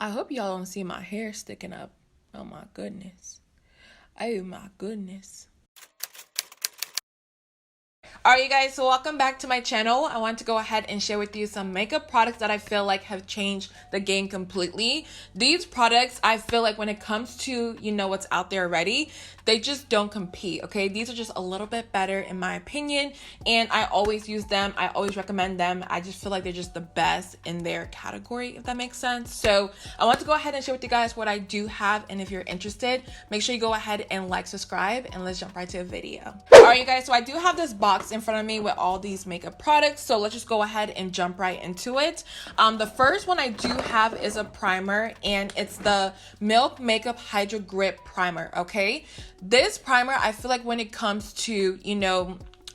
I hope y'all don't see my hair sticking up. Oh my goodness. Oh my goodness. Alright, you guys, so welcome back to my channel. I want to go ahead and share with you some makeup products that I feel like have changed the game completely. These products, I feel like when it comes to, what's out there already, they just don't compete, okay? These are just a little bit better in my opinion, and I always use them. I always recommend them. I just feel like they're just the best in their category, if that makes sense. So I want to go ahead and share with you guys what I do have, and if you're interested, make sure you go ahead and like, subscribe, and let's jump right to the video. Alright, you guys, so I do have this box in front of me with all these makeup products, so let's just go ahead and jump right into it. The first one I do have is a primer, and it's the Milk Makeup Hydro Grip Primer, okay? This primer, I feel like when it comes to,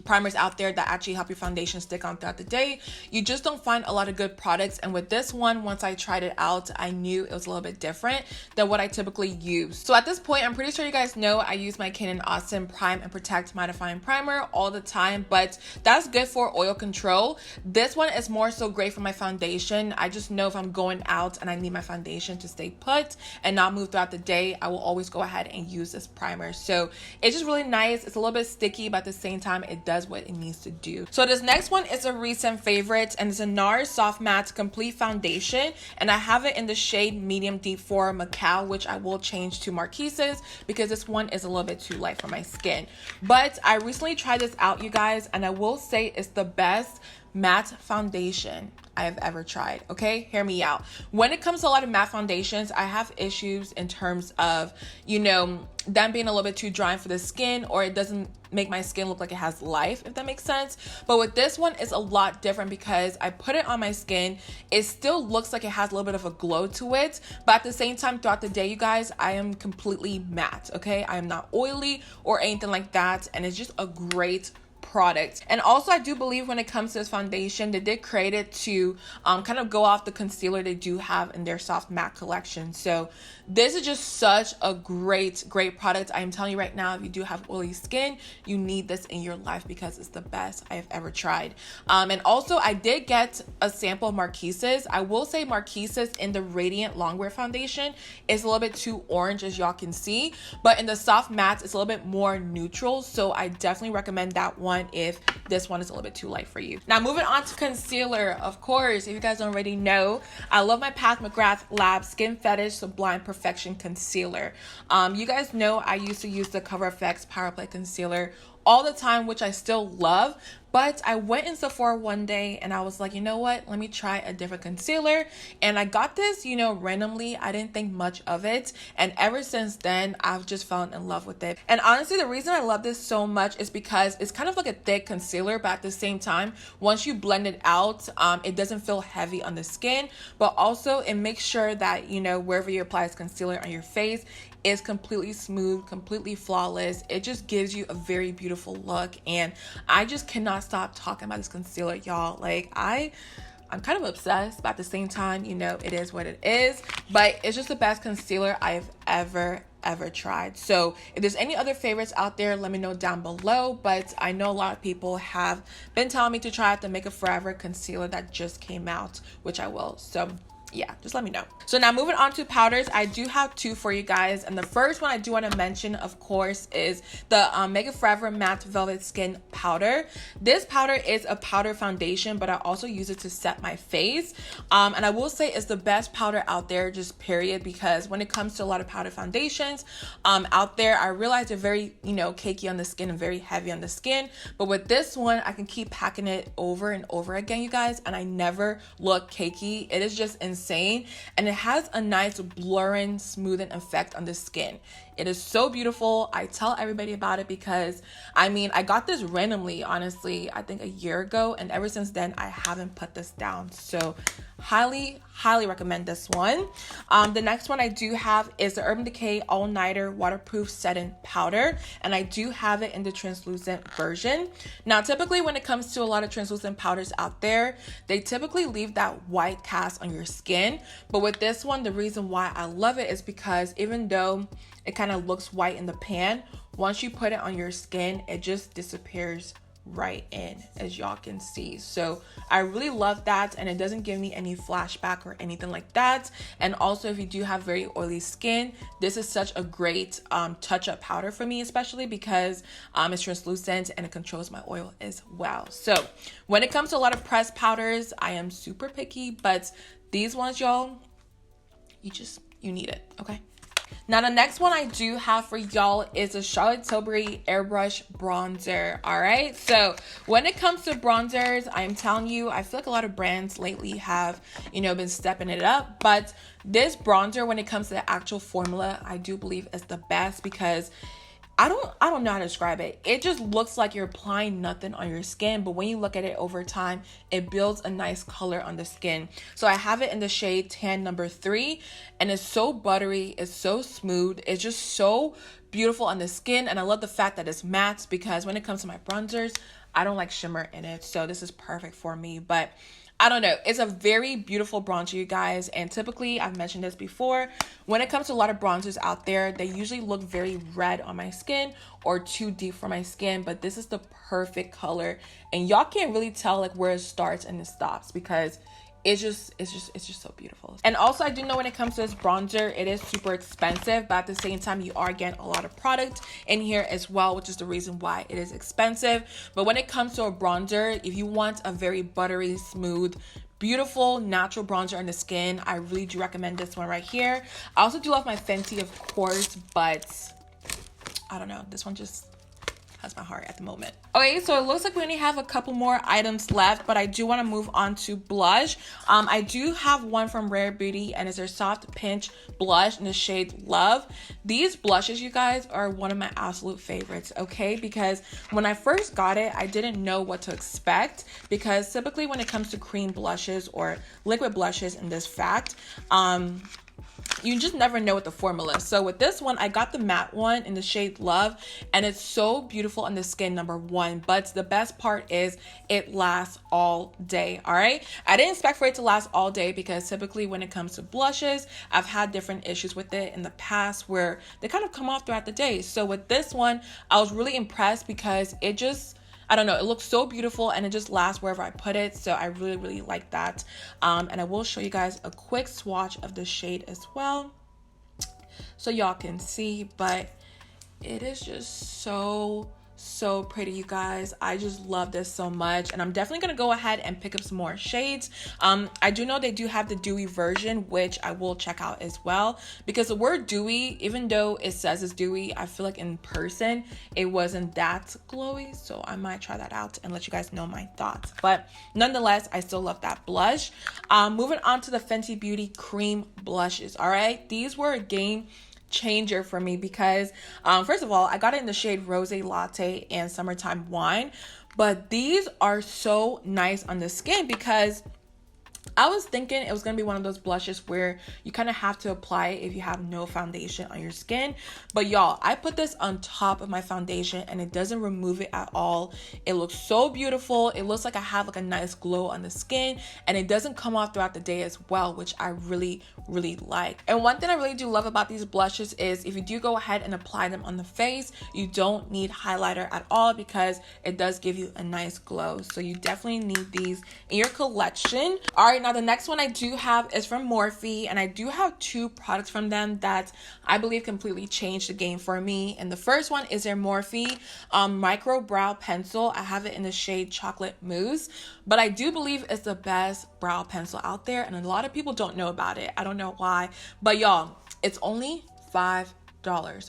primers out there that actually help your foundation stick on throughout the day, you just don't find a lot of good products. And with this one, once I tried it out, I knew it was a little bit different than what I typically use. So at this point, I'm pretty sure you guys know I use my Canon Awesome Prime and Protect Mattifying Primer all the time, but that's good for oil control. This one is more so great for my foundation. I just know if I'm going out and I need my foundation to stay put and not move throughout the day, I will always go ahead and use this primer. So it's just really nice. It's a little bit sticky, but at the same time, it does what it needs to do. So this next one is a recent favorite, and it's a NARS Soft Matte Complete Foundation, and I have it in the shade Medium Deep 4 Macao, which I will change to Marquise's because this one is a little bit too light for my skin. But I recently tried this out, you guys, and I will say it's the best matte foundation I have ever tried. Okay, hear me out. When it comes to a lot of matte foundations, I have issues in terms of, them being a little bit too dry for the skin, or it doesn't make my skin look like it has life, if that makes sense. But with this one, it's a lot different because I put it on my skin. It still looks like it has a little bit of a glow to it, but at the same time, throughout the day, you guys, I am completely matte, okay? I am not oily or anything like that, and it's just a great product. And also, I do believe when it comes to this foundation, they did create it to kind of go off the concealer they do have in their soft matte collection. So this is just such a great product. I am telling you right now, if you do have oily skin, you need this in your life because it's the best I have ever tried. And also, I did get a sample of Marquise's. I will say Marquise's in the Radiant Longwear foundation is a little bit too orange, as y'all can see, but in the soft mattes, it's a little bit more neutral. So I definitely recommend that one if this one is a little bit too light for you. Now moving on to concealer, of course, if you guys already know, I love my McGrath Lab Skin Fetish Sublime Perfection Concealer. You guys know I used to use the Cover FX Power Play Concealer all the time, which I still love, but I went in Sephora one day and I was like, you know what, let me try a different concealer. And I got this, randomly. I didn't think much of it, and ever since then I've just fallen in love with it. And honestly, the reason I love this so much is because it's kind of like a thick concealer, but at the same time, once you blend it out, it doesn't feel heavy on the skin, but also it makes sure that wherever you apply this concealer on your face, is completely smooth, completely flawless. It just gives you a very beautiful look, and I just cannot stop talking about this concealer, y'all. Like, I'm kind of obsessed, but at the same time, it is what it is. But it's just the best concealer I've ever tried. So if there's any other favorites out there, let me know down below. But I know a lot of people have been telling me to try out the Makeup Forever concealer that just came out, which I will. So yeah, just let me know. So now moving on to powders, I do have two for you guys, and the first one I do want to mention, of course, is the Makeup Forever Matte Velvet Skin Powder. This powder is a powder foundation, but I also use it to set my face, and I will say it's the best powder out there, just period, because when it comes to a lot of powder foundations out there, I realize they're very cakey on the skin and very heavy on the skin, but with this one, I can keep packing it over and over again, you guys, and I never look cakey. It is just insane, and it has a nice blurring, smoothing effect on the skin. It is so beautiful. I tell everybody about it because I got this randomly, honestly, I think a year ago, and ever since then I haven't put this down. So highly recommend this one. The next one I do have is the Urban Decay All Nighter Waterproof Setting Powder, and I do have it in the translucent version. Now typically when it comes to a lot of translucent powders out there, they typically leave that white cast on your skin, but with this one, the reason why I love it is because even though it kind of looks white in the pan, once you put it on your skin, it just disappears right in, as y'all can see. So I really love that, and it doesn't give me any flashback or anything like that. And also, if you do have very oily skin, this is such a great touch-up powder for me, especially because it's translucent and it controls my oil as well. So when it comes to a lot of pressed powders, I am super picky, but these ones, y'all, you need it, okay? Now, the next one I do have for y'all is a Charlotte Tilbury Airbrush Bronzer, all right? So when it comes to bronzers, I'm telling you, I feel like a lot of brands lately have, been stepping it up. But this bronzer, when it comes to the actual formula, I do believe is the best because I don't know how to describe it. It just looks like you're applying nothing on your skin, but when you look at it over time, it builds a nice color on the skin. So I have it in the shade Tan number 3, and it's so buttery, it's so smooth, it's just so beautiful on the skin, and I love the fact that it's matte because when it comes to my bronzers, I don't like shimmer in it, so this is perfect for me. But I don't know. It's a very beautiful bronzer, you guys. And typically, I've mentioned this before, when it comes to a lot of bronzers out there, they usually look very red on my skin or too deep for my skin. But this is the perfect color. And y'all can't really tell like where it starts and it stops because it's just so beautiful. And also, I do know when it comes to this bronzer, it is super expensive, but at the same time, you are getting a lot of product in here as well, which is the reason why it is expensive. But when it comes to a bronzer, if you want a very buttery, smooth, beautiful, natural bronzer on the skin, I really do recommend this one right here. I also do love my Fenty, of course, but I don't know. This one just has my heart at the moment. Okay, so it looks like we only have a couple more items left, but I do want to move on to blush. I do have one from Rare Beauty, and it's their Soft Pinch blush in the shade Love. These blushes, you guys, are one of my absolute favorites, okay? Because when I first got it, I didn't know what to expect because typically when it comes to cream blushes or liquid blushes in this fact, you just never know what the formula is. So with this one, I got the matte one in the shade Love, and it's so beautiful on the skin, number one. But the best part is it lasts all day, all right? I didn't expect for it to last all day because typically when it comes to blushes, I've had different issues with it in the past where they kind of come off throughout the day. So with this one, I was really impressed because it just, I don't know, it looks so beautiful and it just lasts wherever I put it. So I really, really like that. And I will show you guys a quick swatch of the shade as well so y'all can see, but it is just so pretty, you guys. I just love this so much, and I'm definitely gonna go ahead and pick up some more shades. I do know they do have the dewy version, which I will check out as well, because the word dewy, even though it says it's dewy, I feel like in person it wasn't that glowy, so I might try that out and let you guys know my thoughts. But nonetheless, I still love that blush. Moving on to the Fenty Beauty cream blushes. All right, these were a game changer for me because first of all, I got it in the shade Rose Latte and Summertime Wine, but these are so nice on the skin because I was thinking it was going to be one of those blushes where you kind of have to apply it if you have no foundation on your skin. But y'all, I put this on top of my foundation and it doesn't remove it at all. It looks so beautiful. It looks like I have like a nice glow on the skin, and it doesn't come off throughout the day as well, which I really, really like. And one thing I really do love about these blushes is if you do go ahead and apply them on the face, you don't need highlighter at all because it does give you a nice glow. So you definitely need these in your collection. All right, now the next one I do have is from Morphe, and I do have two products from them that I believe completely changed the game for me. And the first one is their Morphe Micro Brow Pencil. I have it in the shade Chocolate Mousse, but I do believe it's the best brow pencil out there, and a lot of people don't know about it. I don't know why, but y'all, it's only $5,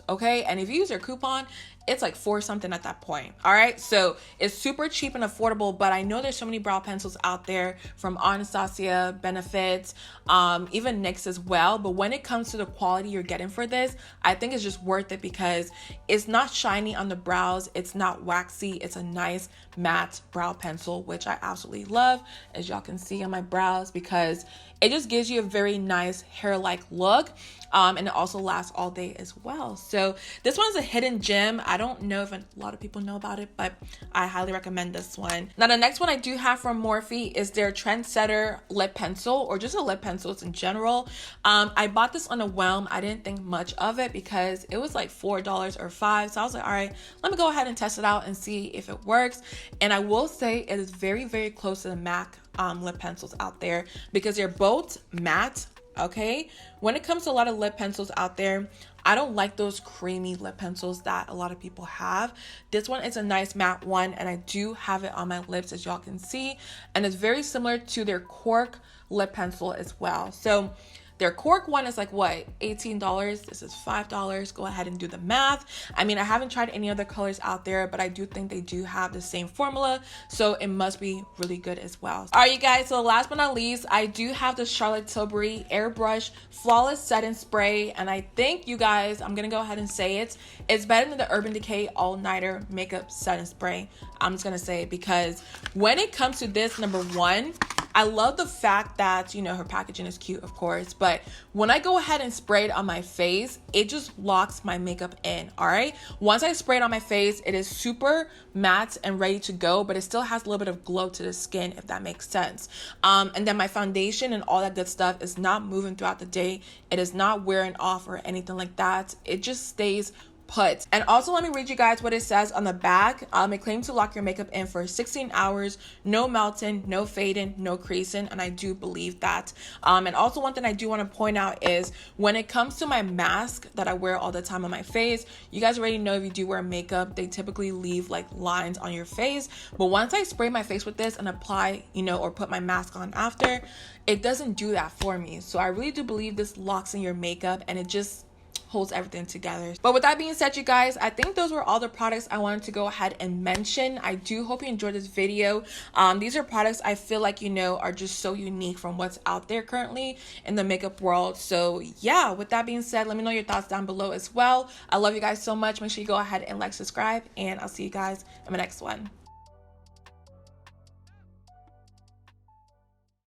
okay? And if you use your coupon, it's like 4 something at that point. All right, so it's super cheap and affordable, but I know there's so many brow pencils out there from Anastasia, Benefit, even NYX as well. But when it comes to the quality you're getting for this, I think it's just worth it because it's not shiny on the brows, it's not waxy, it's a nice matte brow pencil, which I absolutely love, as y'all can see on my brows, because it just gives you a very nice hair-like look. And it also lasts all day as well. So this one's a hidden gem. I don't know if a lot of people know about it, but I highly recommend this one. Now the next one I do have from Morphe is their Trendsetter lip pencil, or just a lip pencils in general. I bought this on a whim. I didn't think much of it because it was like $4 or $5. So I was like, all right, let me go ahead and test it out and see if it works. And I will say it is very, very close to the MAC lip pencils out there because they're both matte. Okay, when it comes to a lot of lip pencils out there, I don't like those creamy lip pencils that a lot of people have. This one is a nice matte one, and I do have it on my lips, as y'all can see, and it's very similar to their cork lip pencil as well. So their cork one is like what, $18? This is $5. Go ahead and do the math. I mean, I haven't tried any other colors out there, but I do think they do have the same formula, so it must be really good as well. All right, you guys, so last but not least, I do have the Charlotte Tilbury Airbrush Flawless Setting Spray, and I think, you guys, I'm gonna go ahead and say it's better than the Urban Decay All Nighter Makeup Setting Spray. I'm just gonna say it because when it comes to this, number one, I love the fact that, you know, her packaging is cute, of course, but when I go ahead and spray it on my face, it just locks my makeup in, all right? Once I spray it on my face, it is super matte and ready to go, but it still has a little bit of glow to the skin, if that makes sense. And then my foundation and all that good stuff is not moving throughout the day. It is not wearing off or anything like that. It just stays put. And also, let me read you guys what it says on the back. It claims to lock your makeup in for 16 hours, no melting, no fading, no creasing, and I do believe that. And also, one thing I do want to point out is when it comes to my mask that I wear all the time on my face, you guys already know if you do wear makeup, they typically leave like lines on your face. But once I spray my face with this and apply, you know, or put my mask on after, it doesn't do that for me. So I really do believe this locks in your makeup and it just holds everything together. But with that being said, you guys, I think those were all the products I wanted to go ahead and mention. I do hope you enjoyed this video. These are products I feel like, you know, are just so unique from what's out there currently in the makeup world. So yeah, with that being said, let me know your thoughts down below as well. I love you guys so much. Make sure you go ahead and like, subscribe, and I'll see you guys in my next one.